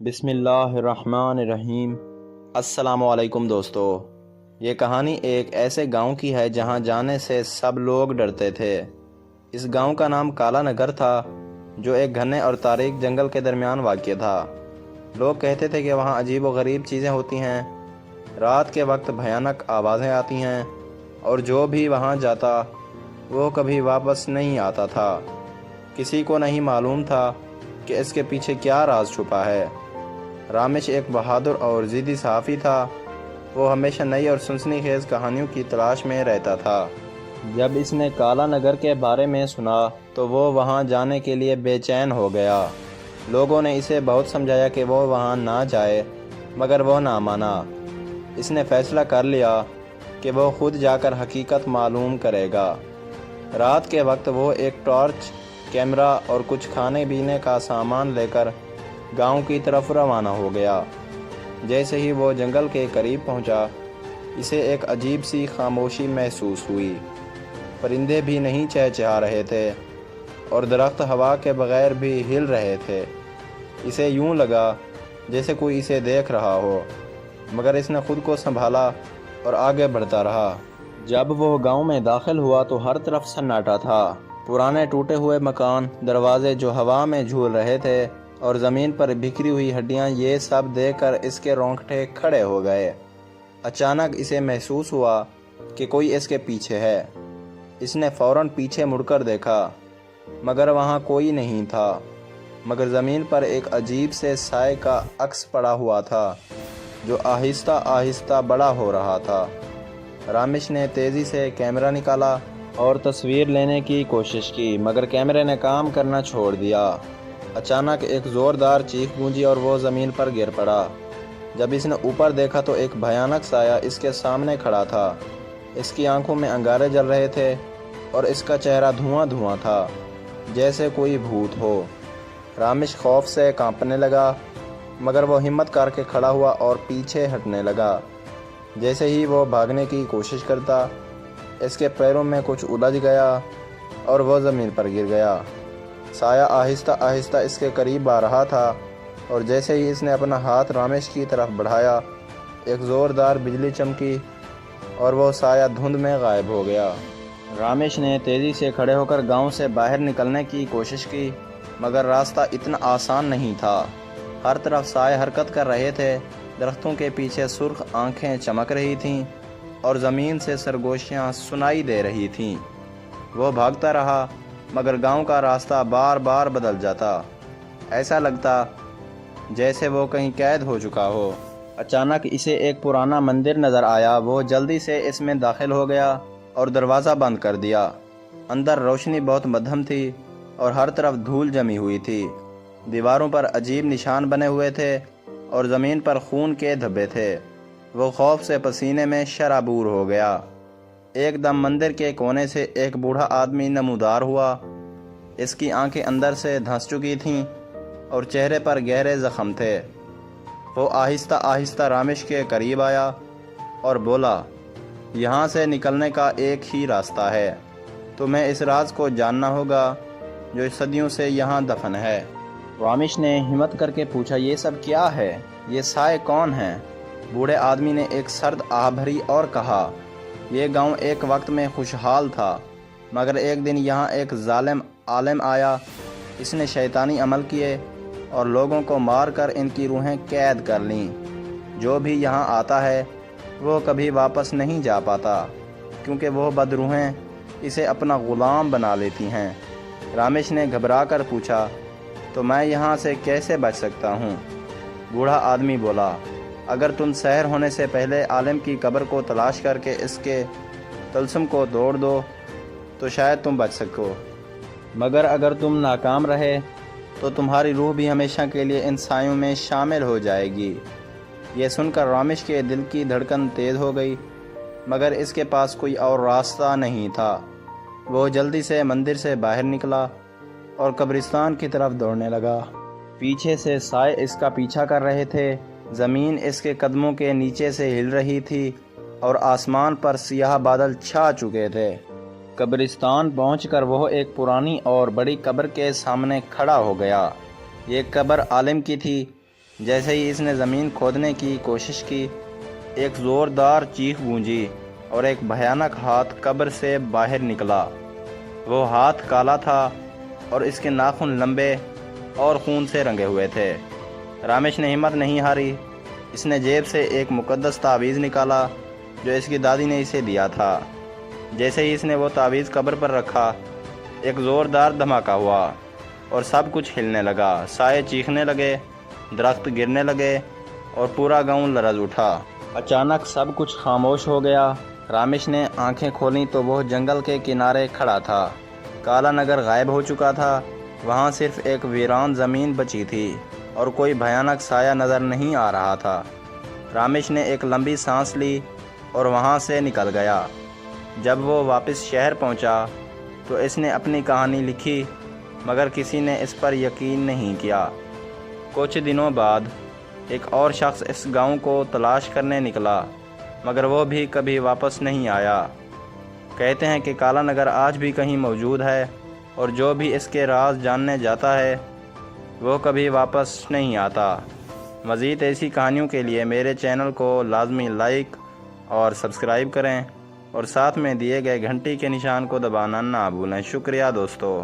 بسم اللہ الرحمن الرحیم۔ السلام علیکم دوستو، یہ کہانی ایک ایسے گاؤں کی ہے جہاں جانے سے سب لوگ ڈرتے تھے۔ اس گاؤں کا نام کالا نگر تھا، جو ایک گھنے اور تاریک جنگل کے درمیان واقع تھا۔ لوگ کہتے تھے کہ وہاں عجیب و غریب چیزیں ہوتی ہیں، رات کے وقت بھیانک آوازیں آتی ہیں، اور جو بھی وہاں جاتا وہ کبھی واپس نہیں آتا تھا۔ کسی کو نہیں معلوم تھا کہ اس کے پیچھے کیا راز چھپا ہے۔ رامیش ایک بہادر اور ضدی صحافی تھا۔ وہ ہمیشہ نئی اور سنسنی خیز کہانیوں کی تلاش میں رہتا تھا۔ جب اس نے کالا نگر کے بارے میں سنا تو وہ وہاں جانے کے لیے بے چین ہو گیا۔ لوگوں نے اسے بہت سمجھایا کہ وہ وہاں نہ جائے، مگر وہ نہ مانا۔ اس نے فیصلہ کر لیا کہ وہ خود جا کر حقیقت معلوم کرے گا۔ رات کے وقت وہ ایک ٹارچ، کیمرہ اور کچھ کھانے پینے کا سامان لے کر گاؤں کی طرف روانہ ہو گیا۔ جیسے ہی وہ جنگل کے قریب پہنچا، اسے ایک عجیب سی خاموشی محسوس ہوئی۔ پرندے بھی نہیں چہچہا رہے تھے اور درخت ہوا کے بغیر بھی ہل رہے تھے۔ اسے یوں لگا جیسے کوئی اسے دیکھ رہا ہو، مگر اس نے خود کو سنبھالا اور آگے بڑھتا رہا۔ جب وہ گاؤں میں داخل ہوا تو ہر طرف سناٹا تھا۔ پرانے ٹوٹے ہوئے مکان، دروازے جو ہوا میں جھول رہے تھے، اور زمین پر بکھری ہوئی ہڈیاں، یہ سب دیکھ کر اس کے رونگٹے کھڑے ہو گئے۔ اچانک اسے محسوس ہوا کہ کوئی اس کے پیچھے ہے۔ اس نے فوراً پیچھے مڑ کر دیکھا، مگر وہاں کوئی نہیں تھا، مگر زمین پر ایک عجیب سے سائے کا عکس پڑا ہوا تھا، جو آہستہ آہستہ بڑا ہو رہا تھا۔ رامیش نے تیزی سے کیمرہ نکالا اور تصویر لینے کی کوشش کی، مگر کیمرے نے کام کرنا چھوڑ دیا۔ اچانک ایک زوردار چیخ گونجی اور وہ زمین پر گر پڑا۔ جب اس نے اوپر دیکھا تو ایک بھیانک سایہ اس کے سامنے کھڑا تھا۔ اس کی آنکھوں میں انگارے جل رہے تھے اور اس کا چہرہ دھواں دھواں تھا، جیسے کوئی بھوت ہو۔ رامیش خوف سے کانپنے لگا، مگر وہ ہمت کر کے کھڑا ہوا اور پیچھے ہٹنے لگا۔ جیسے ہی وہ بھاگنے کی کوشش کرتا، اس کے پیروں میں کچھ الجھ گیا اور وہ زمین پر گر گیا۔ سایہ آہستہ آہستہ اس کے قریب آ رہا تھا، اور جیسے ہی اس نے اپنا ہاتھ رامیش کی طرف بڑھایا، ایک زوردار بجلی چمکی اور وہ سایہ دھند میں غائب ہو گیا۔ رامیش نے تیزی سے کھڑے ہو کر گاؤں سے باہر نکلنے کی کوشش کی، مگر راستہ اتنا آسان نہیں تھا۔ ہر طرف سائے حرکت کر رہے تھے، درختوں کے پیچھے سرخ آنکھیں چمک رہی تھیں اور زمین سے سرگوشیاں سنائی دے رہی تھیں۔ وہ بھاگتا رہا، مگر گاؤں کا راستہ بار بار بدل جاتا۔ ایسا لگتا جیسے وہ کہیں قید ہو چکا ہو۔ اچانک اسے ایک پرانا مندر نظر آیا۔ وہ جلدی سے اس میں داخل ہو گیا اور دروازہ بند کر دیا۔ اندر روشنی بہت مدھم تھی اور ہر طرف دھول جمی ہوئی تھی۔ دیواروں پر عجیب نشان بنے ہوئے تھے اور زمین پر خون کے دھبے تھے۔ وہ خوف سے پسینے میں شرابور ہو گیا۔ ایک دم مندر کے کونے سے ایک بوڑھا آدمی نمودار ہوا۔ اس کی آنکھیں اندر سے دھنس چکی تھیں اور چہرے پر گہرے زخم تھے۔ وہ آہستہ آہستہ رامیش کے قریب آیا اور بولا، یہاں سے نکلنے کا ایک ہی راستہ ہے۔ تمہیں اس راز کو جاننا ہوگا جو صدیوں سے یہاں دفن ہے۔ رامیش نے ہمت کر کے پوچھا، یہ سب کیا ہے؟ یہ سائے کون ہیں؟ بوڑھے آدمی نے ایک سرد آہ بھری اور کہا، یہ گاؤں ایک وقت میں خوشحال تھا، مگر ایک دن یہاں ایک ظالم عالم آیا۔ اس نے شیطانی عمل کیے اور لوگوں کو مار کر ان کی روحیں قید کر لیں۔ جو بھی یہاں آتا ہے وہ کبھی واپس نہیں جا پاتا، کیونکہ وہ بدروحیں اسے اپنا غلام بنا لیتی ہیں۔ رامیش نے گھبرا کر پوچھا، تو میں یہاں سے کیسے بچ سکتا ہوں؟ بوڑھا آدمی بولا، اگر تم سحر ہونے سے پہلے عالم کی قبر کو تلاش کر کے اس کے طلسم کو توڑ دو تو شاید تم بچ سکو، مگر اگر تم ناکام رہے تو تمہاری روح بھی ہمیشہ کے لیے ان سایوں میں شامل ہو جائے گی۔ یہ سن کر رامیش کے دل کی دھڑکن تیز ہو گئی، مگر اس کے پاس کوئی اور راستہ نہیں تھا۔ وہ جلدی سے مندر سے باہر نکلا اور قبرستان کی طرف دوڑنے لگا۔ پیچھے سے سائے اس کا پیچھا کر رہے تھے۔ زمین اس کے قدموں کے نیچے سے ہل رہی تھی اور آسمان پر سیاہ بادل چھا چکے تھے۔ قبرستان پہنچ کر وہ ایک پرانی اور بڑی قبر کے سامنے کھڑا ہو گیا۔ یہ قبر عالم کی تھی، جیسے ہی اس نے زمین کھودنے کی کوشش کی، ایک زوردار چیخ گونجی اور ایک بھیانک ہاتھ قبر سے باہر نکلا۔ وہ ہاتھ کالا تھا اور اس کے ناخن لمبے اور خون سے رنگے ہوئے تھے۔ رامیش نے ہمت نہیں ہاری۔ اس نے جیب سے ایک مقدس تعویذ نکالا جو اس کی دادی نے اسے دیا تھا۔ جیسے ہی اس نے وہ تعویذ قبر پر رکھا، ایک زوردار دھماکہ ہوا اور سب کچھ ہلنے لگا۔ سائے چیخنے لگے، درخت گرنے لگے اور پورا گاؤں لرز اٹھا۔ اچانک سب کچھ خاموش ہو گیا۔ رامیش نے آنکھیں کھولیں تو وہ جنگل کے کنارے کھڑا تھا۔ کالا نگر غائب ہو چکا تھا۔ وہاں صرف ایک ویران زمین بچی تھی اور کوئی بھیانک سایہ نظر نہیں آ رہا تھا۔ رامیش نے ایک لمبی سانس لی اور وہاں سے نکل گیا۔ جب وہ واپس شہر پہنچا تو اس نے اپنی کہانی لکھی، مگر کسی نے اس پر یقین نہیں کیا۔ کچھ دنوں بعد ایک اور شخص اس گاؤں کو تلاش کرنے نکلا، مگر وہ بھی کبھی واپس نہیں آیا۔ کہتے ہیں کہ کالا نگر آج بھی کہیں موجود ہے اور جو بھی اس کے راز جاننے جاتا ہے وہ کبھی واپس نہیں آتا۔ مزید ایسی کہانیوں کے لیے میرے چینل کو لازمی لائک اور سبسکرائب کریں اور ساتھ میں دیے گئے گھنٹی کے نشان کو دبانا نہ بھولیں۔ شکریہ دوستو۔